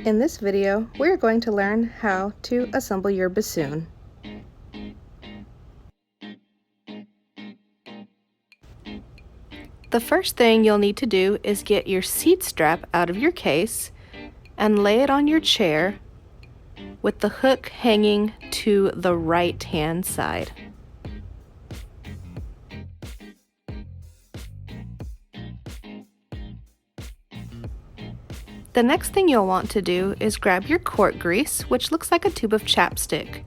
In this video, we're going to learn how to assemble your bassoon. The first thing you'll need to do is get your seat strap out of your case and lay it on your chair with the hook hanging to the right-hand side. The next thing you'll want to do is grab your cork grease, which looks like a tube of chapstick.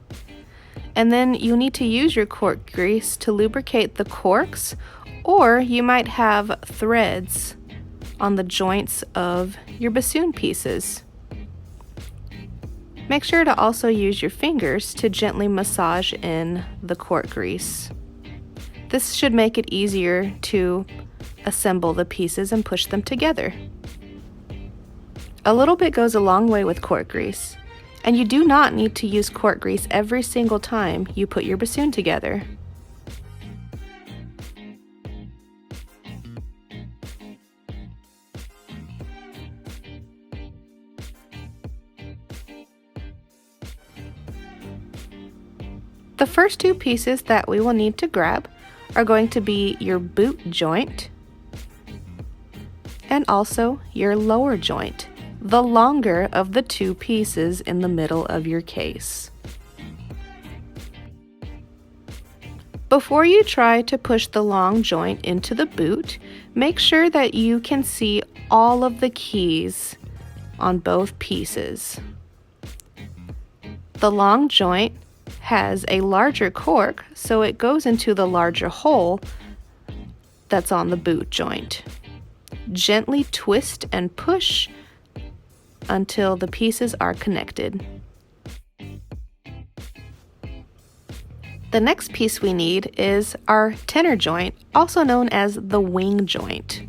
And then you need to use your cork grease to lubricate the corks, or you might have threads on the joints of your bassoon pieces. Make sure to also use your fingers to gently massage in the cork grease. This should make it easier to assemble the pieces and push them together. A little bit goes a long way with cork grease, and you do not need to use cork grease every single time you put your bassoon together. The first two pieces that we will need to grab are going to be your boot joint and also your lower joint, the longer of the two pieces in the middle of your case. Before you try to push the long joint into the boot, make sure that you can see all of the keys on both pieces. The long joint has a larger cork, so it goes into the larger hole that's on the boot joint. Gently twist and push until the pieces are connected. The next piece we need is our tenor joint, also known as the wing joint.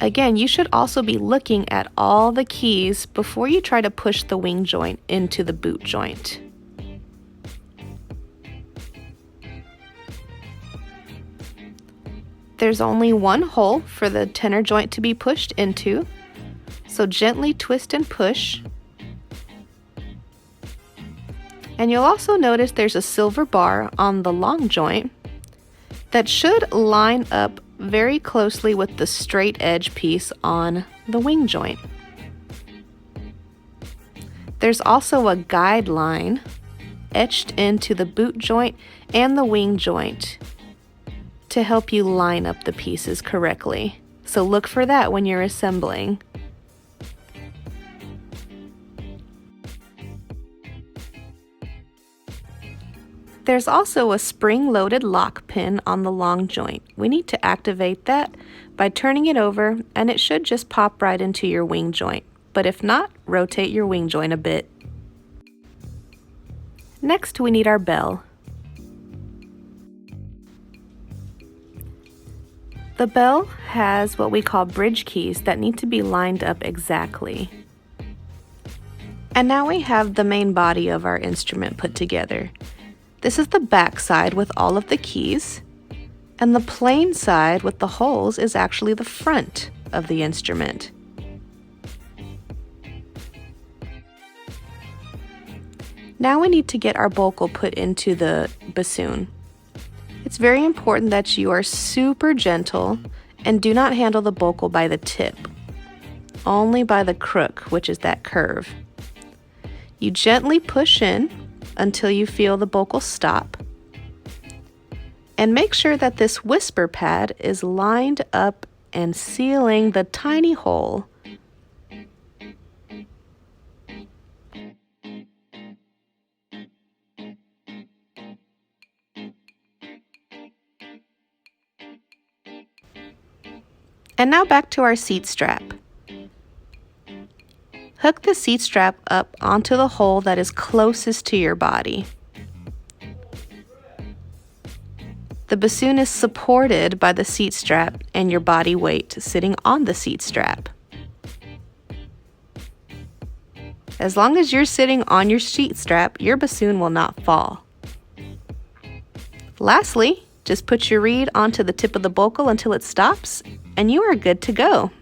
Again, you should also be looking at all the keys before you try to push the wing joint into the boot joint. There's only one hole for the tenor joint to be pushed into, so gently twist and push. And you'll also notice there's a silver bar on the long joint that should line up very closely with the straight edge piece on the wing joint. There's also a guideline etched into the boot joint and the wing joint to help you line up the pieces correctly. So look for that when you're assembling. There's also a spring-loaded lock pin on the long joint. We need to activate that by turning it over, and it should just pop right into your wing joint. But if not, rotate your wing joint a bit. Next, we need our bell. The bell has what we call bridge keys that need to be lined up exactly. And now we have the main body of our instrument put together. This is the back side with all of the keys, and the plain side with the holes is actually the front of the instrument. Now we need to get our bocal put into the bassoon. It's very important that you are super gentle and do not handle the bocal by the tip, only by the crook, which is that curve. You gently push in until you feel the bocal stop, and make sure that this whisper pad is lined up and sealing the tiny hole. And now back to our seat strap. Hook the seat strap up onto the hole that is closest to your body. The bassoon is supported by the seat strap and your body weight sitting on the seat strap. As long as you're sitting on your seat strap, your bassoon will not fall. Lastly, Just put your reed onto the tip of the bocal until it stops, and you are good to go.